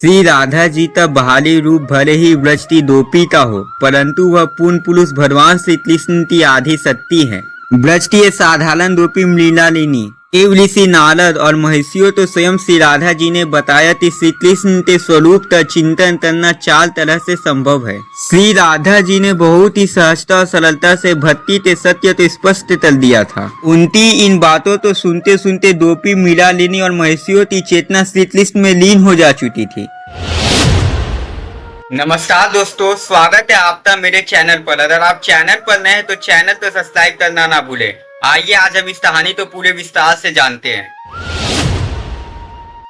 श्री राधा जी का बाहरी रूप भले ही ब्रज की दोपी का हो, परंतु वह पूर्ण पुरुष भगवान श्री कृष्ण की आधी शक्ति है। ब्रज की ये साधारण दोपी मृणालिनी केवल ऋषि नारद और महर्षियों तो स्वयं श्री राधा जी ने बताया कि श्री कृष्ण के स्वरूप का चिंतन करना 4 तरह से संभव है। श्री राधा जी ने बहुत ही सहजता और सरलता से भक्ति के सत्य तो स्पष्ट कर दिया था। उनकी इन बातों तो सुनते सुनते दोपी मृणालिनी और महर्षियों की चेतना श्री कृष्ण में लीन हो जा चुकी थी। नमस्कार दोस्तों, स्वागत है आपका मेरे चैनल पर। अगर आप चैनल पर नए हैं तो चैनल को सब्सक्राइब करना ना भूलें। आइए आज हम इस कहानी को पूरे विस्तार से जानते हैं।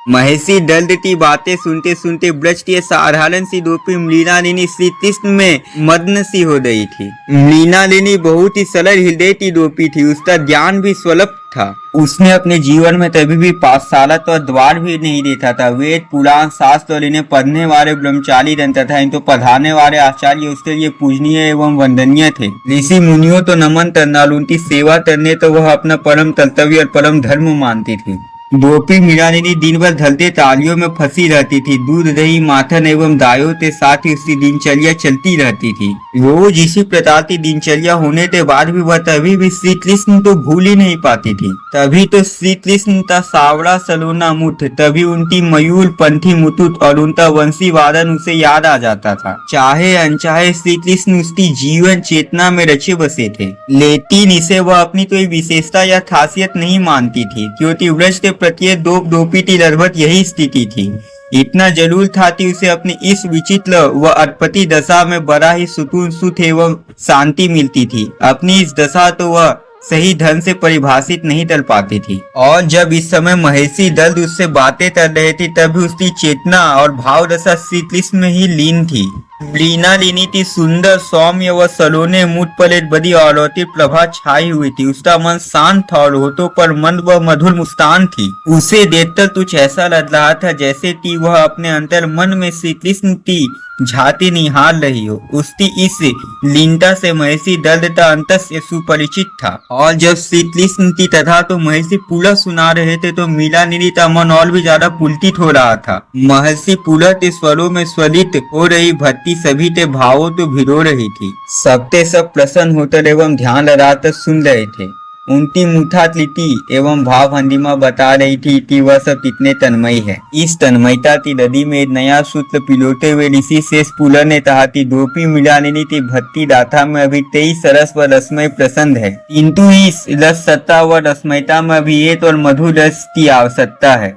महर्षि दल्द की बातें सुनते सुनते ब्रज की साधारण सी दोपी मृणालिनी श्री कृष्ण में मग्न सी हो गई थी। मृणालिनी बहुत ही सरल हृदय की दोपी थी, उसका ज्ञान भी स्वल्प था। उसने अपने जीवन में कभी भी पाठशाला तो द्वार भी नहीं देखा था। वेद पुराण शास्त्र और इन्हें पढ़ने वाले ब्रह्मचारी दन तथा इनको पढ़ाने वाले आचार्य उसके लिए पूजनीय एवं वंदनीय थे। ऋषि मुनियों तो नमन करना, उनकी सेवा करने तो वह अपना परम कर्तव्य और परम धर्म मानती थी। दोपी मृणालिनी दिन भर ढलते तालियों में फंसी रहती थी। दूध दही माखन एवं दायों के साथ ही उसकी दिनचर्या चलती रहती थी। रोज इसी प्रकार की दिनचर्या होने के बाद भी वह तभी भी श्री कृष्ण तो भूल ही नहीं पाती थी। तभी तो श्री कृष्ण का सावड़ा सलोना मुठ, तभी उनकी मयूर पंथी मुतुत और उनका वंशी वादन उसे याद आ जाता था। चाहे अनचाहे श्री कृष्ण उसकी जीवन चेतना में रचे बसे थे, लेकिन इसे वह अपनी कोई विशेषता या खासियत नहीं मानती थी, क्योंकि व्रज के प्रत्येक दोपी की लगभग यही स्थिति थी। इतना जरूर था कि उसे अपनी इस विचित्र व अटपटी दशा में बड़ा ही सुकून सुख एवं शांति मिलती थी। अपनी इस दशा तो वह सही ढंग से परिभाषित नहीं कर पाती थी। और जब इस समय महर्षि दल्द उससे बातें कर रहे थे तभी उसकी चेतना और भाव दशा श्री कृष्ण में ही लीन थी। मृणालिनी की सुंदर सौम्य व सलोने मुठ पर एक बड़ी अलौकिक प्रभा छाई हुई थी। उसका मन शांत था और होठों पर मंद व मधुर मुस्कान थी। उसे देखकर कुछ ऐसा लग रहा था जैसे कि वह अपने अंतर मन में श्री कृष्ण की झांकी निहार रही हो। उसकी इस लीनता से महर्षि दल्द का अंत से सुपरिचित था। और जब श्री कृष्ण की कथा तो महर्षि पुलह सुना रहे थे तो मृणालिनी का मन और भी ज्यादा पुलकित हो रहा था। महर्षि पुलह के स्वरों में स्वरित हो रही भक्ति सभी के भावों तो भिगो रही थी। सबके सब प्रसन्न होकर एवं ध्यान लगाकर सुन रहे थे। उनकी मुखाकृति एवं भाव भंगिमा बता रही थी कि वह सब कितने तन्मय है। इस तन्मयता की नदी में नया सूत्र पिलोते हुए ऋषि शेष पुलह ने कहा कि दोपी मृणालिनी की भक्ति गाथा में अभी 23 रस व रसमय प्रसन्न है, किंतु इस रस सत्ता व रसमयता में अभी एक और मधुर रस की आवश्यकता है।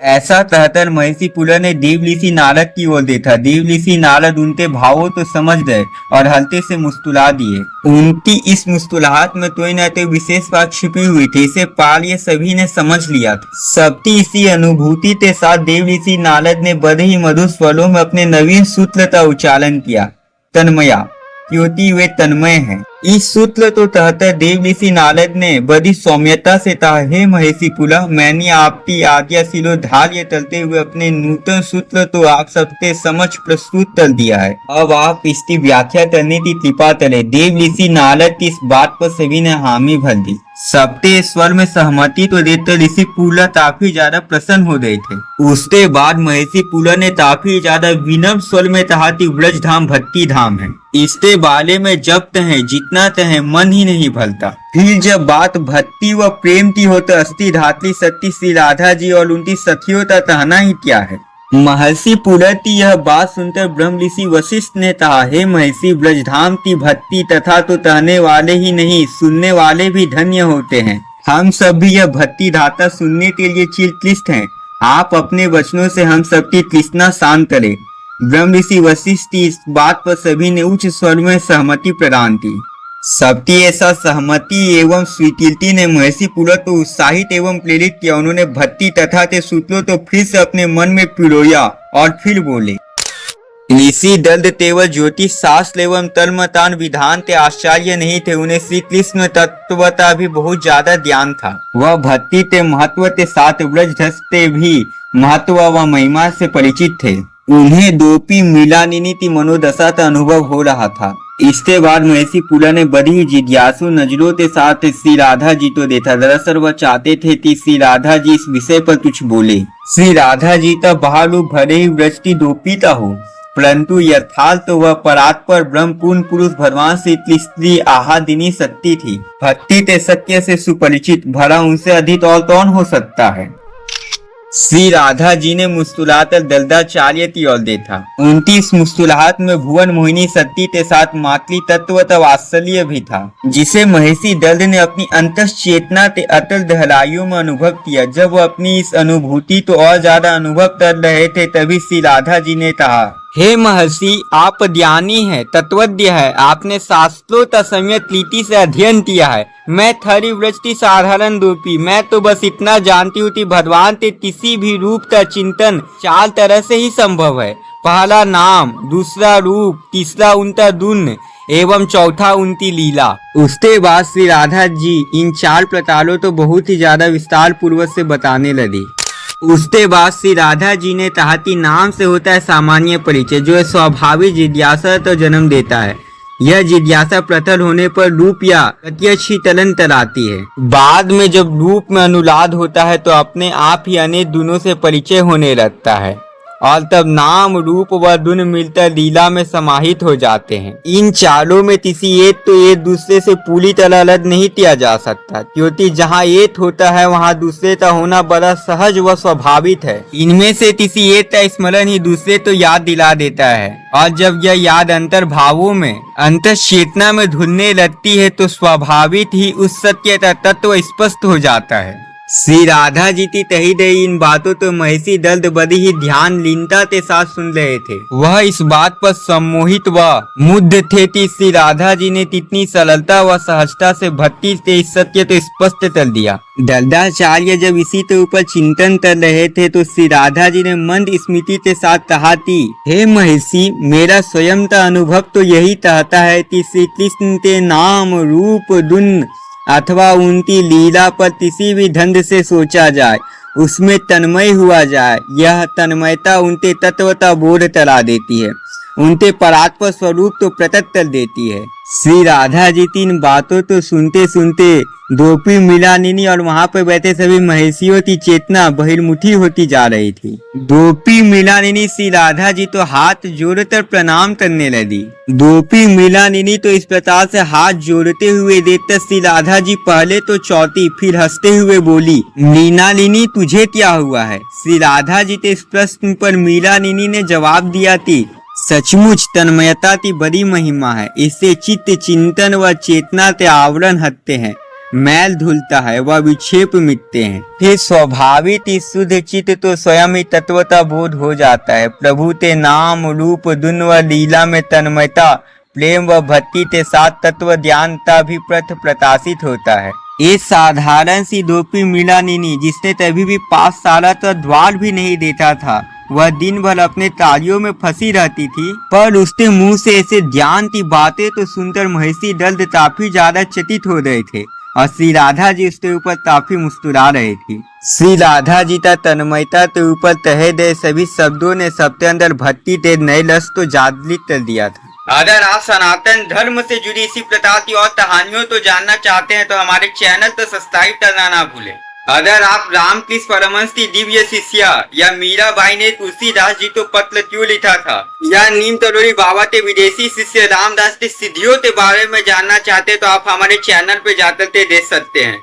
ऐसा कहकर महर्षि पुलह ने देव ऋषि नारद की ओर देखा। देव ऋषि नारद उनके भावों तो समझ गए और हल्के से मुस्कुरा दिए। उनकी इस मुस्कुराहट में कोई न कोई विशेष बात छिपी हुई थी। इसे पाल ये सभी ने समझ लिया था। सबकी इसी अनुभूति के साथ देव ऋषि नारद ने बड़े ही मधुर स्वरों में अपने नवीन सूत्र का उच्चारण किया, तन्मया, क्योंकि वे तन्मय हैं। इस सूत्र तो कहते देव ऋषि नारद ने बड़ी सौम्यता से कहा, हे महर्षि पुलह, मैंने आपकी आज्ञा शिरोधार्य करते हुए अपने नूतन सूत्र तो आप सबके समक्ष प्रस्तुत कर दिया है। अब आप इसकी व्याख्या करने की कृपा करें। देव ऋषि नारद की इस बात पर सभी ने हामी भर दी। सबके स्वर में सहमति तो देखकर ऋषि पुलह काफी ज्यादा प्रसन्न हो गए थे। उसके बाद महर्षि पुलह ने काफी ज्यादा विनम्र स्वर में कहा कि ब्रज धाम भक्ति धाम है। इसके बारे में जब कहें जितना कहें मन ही नहीं भरता। फिर जब बात भक्ति व प्रेम की हो तो अस्थि धात्री शक्ति श्री राधा जी और उनकी सखियों का कहना ही क्या है। महर्षि पुलह की यह बात सुनकर ब्रह्म ऋषि वशिष्ठ ने कहा, हे महर्षि, ब्रजधाम की भक्ति तथा तो कहने वाले ही नहीं सुनने वाले भी धन्य होते हैं। हम सब भी यह भक्ति धाता सुनने के लिए चिरकृष्ट हैं। आप अपने वचनों से हम सबकी तृष्णा शांत करें। ब्रह्म ऋषि वशिष्ठ की इस बात पर सभी ने उच्च स्वर में सहमति प्रदान की। सबकी ऐसा सहमति एवं स्वीकृति ने महर्षि पुलह को उत्साहित एवं प्रेरित किया। उन्होंने भक्ति तथा के सूत्रों तो फिर से अपने मन में पिरोया और फिर बोले। ऋषि दल्द केवल ज्योतिष शास्त्र एवं तर्मतान विधान के आचार्य नहीं थे, उन्हें श्री कृष्ण तत्वता भी बहुत ज्यादा ज्ञान था। वह भक्ति के महत्व के साथ व्रज धस के भी महत्व व महिमा से परिचित थे। उन्हें दोपी मृणालिनी की मनोदशा का अनुभव हो रहा था। इसके बाद महर्षि पुला ने बड़ी ही जिज्ञासु नजरों के साथ श्री राधा जी को देखा। दरअसल वह चाहते थे कि श्री राधा जी इस विषय पर कुछ बोले। श्री राधा जी तब बाहर रूप भरे ही व्रज की दोपीता हो, परंतु यथार्थ तो वह परात्पर ब्रह्मपूर्ण पुरुष भगवान श्री कृष्ण आहादिनी शक्ति थी। भक्ति के सत्य से सुपरिचित भरा उनसे अधिक और कौन हो सकता है। श्री राधा जी ने मुस्कुराकर दलदाचार्य की ओर देखा। उनकी इस मुस्कुराहट में भुवन मोहिनी शक्ति के साथ मातृ तत्व का वात्सल्य भी था, जिसे महर्षि दल्द ने अपनी अंतस चेतना के अटल गहराइयों में अनुभव किया। जब वो अपनी इस अनुभूति को और ज्यादा अनुभव कर रहे थे, तभी श्री राधा जी ने कहा, हे महर्षि, आप ज्ञानी है, तत्वज्ञ है, आपने शास्त्रों का सम्यक रीति से अध्ययन किया है। मैं थरी व्रज की साधारण रूपी, मैं तो बस इतना जानती हूँ कि भगवान के किसी भी रूप का चिंतन 4 तरह से ही संभव है। पहला नाम, दूसरा रूप, तीसरा उनका गुण एवं चौथा उनकी लीला। उसके बाद श्री राधा जी इन 4 प्रकारों तो बहुत ही ज्यादा विस्तार पूर्वक से बताने लगी। उसके बाद श्री राधा जी ने कहा कि नाम से होता है सामान्य परिचय, जो स्वाभाविक जिज्ञासा तो जन्म देता है। यह जिज्ञासा प्रबल होने पर रूप या प्रत्यक्ष ही तलन कराती है। बाद में जब रूप में अनुलाद होता है तो अपने आप ही अनेक गुणों से परिचय होने लगता है और तब नाम, रूप व गुण मिलकर लीला में समाहित हो जाते हैं। इन चारों में किसी एक तो एक दूसरे से पूरी तरह अलग नहीं किया जा सकता, क्योंकि जहाँ एक होता है वहाँ दूसरे का होना बड़ा सहज व स्वाभाविक है। इनमें से किसी एक का स्मरण ही दूसरे तो याद दिला देता है, और जब यह याद अंतर भावों में अंतर चेतना में धुलने लगती है तो स्वाभाविक ही उस सत्य का तत्व स्पष्ट हो जाता है। श्री राधा जी की कही गई इन बातों तो महर्षि दल्द बड़ी ही ध्यान लीनता के साथ सुन रहे थे। वह इस बात पर सम्मोहित व मुग्ध थे कि श्री राधा जी ने कितनी सरलता व सहजता से भक्ति के इस सत्य को स्पष्ट कर दिया। दल्दाचार्य जब इसी के ऊपर चिंतन कर रहे थे तो श्री राधा जी ने मंद स्मृति के साथ कहा कि हे महर्षि, मेरा स्वयं का अनुभव तो यही कहता है कि श्री कृष्ण के नाम, रूप, गुण अथवा उनकी लीला पर किसी भी ढंग से सोचा जाए, उसमें तन्मय हुआ जाए, यह तन्मयता उनके तत्व का बोध करा देती है, उनके परात्पर स्वरूप तो प्रकट कर देती है। श्री राधा जी की इन बातों तो सुनते सुनते द्रौपदी मृणालिनी और वहां पर बैठे सभी महर्षियों की चेतना बहिर्मुखी होती जा रही थी। द्रौपदी मृणालिनी श्री राधा जी तो हाथ जोड़कर प्रणाम करने लगी। द्रौपदी मृणालिनी तो इस प्रकार से हाथ जोड़ते हुए देखकर श्री राधा जी पहले तो चौथी, फिर हंसते हुए बोली, मृणालिनी तुझे क्या हुआ है। श्री राधा जी के इस प्रश्न पर मृणालिनी ने जवाब दिया कि सचमुच तन्मयता की बड़ी महिमा है, इससे चित्त, चिंतन व चेतना के आवरण हटते हैं, मैल धुलता है व विक्षेप मिटते हैं, फिर स्वाभाविक ही शुद्ध चित्त तो स्वयं ही तत्वता बोध हो जाता है। प्रभु के नाम, रूप, गुण व लीला में तन्मयता, प्रेम व भक्ति के साथ तत्व ज्ञानता भी प्रकाशित होता है। एक साधारण सी द्रौपदी मृणालिनी जिसने कभी भी पाठशाला का द्वार भी नहीं देखा था, वह दिन भर अपने कार्यों में फंसी रहती थी, पर उसके मुंह से ऐसे ज्ञान की बातें तो सुनकर महर्षि दल्द काफी ज्यादा चकित हो रहे थे और श्री राधा जी उसके ऊपर काफी मुस्कुरा रही थी। श्री राधा जी का तन्मयता के ऊपर कहे गए सभी शब्दों ने सबके अंदर भक्ति के नए रस को जागृत कर दिया था। अगर आप सनातन धर्म से जुड़ी इसी प्रकार की और कहानियों तो जानना चाहते हैं तो हमारे चैनल को सब्सक्राइब करना ना भूलें। अगर आप रामकृष्ण परमहंस की दिव्य शिष्या या मीराबाई ने तुलसीदास जी को पत्र क्यों लिखा था, या नीम तरोड़ी बाबा के विदेशी शिष्य रामदास की सिद्धियों के बारे में जानना चाहते तो आप हमारे चैनल पे जाकर के देख सकते हैं।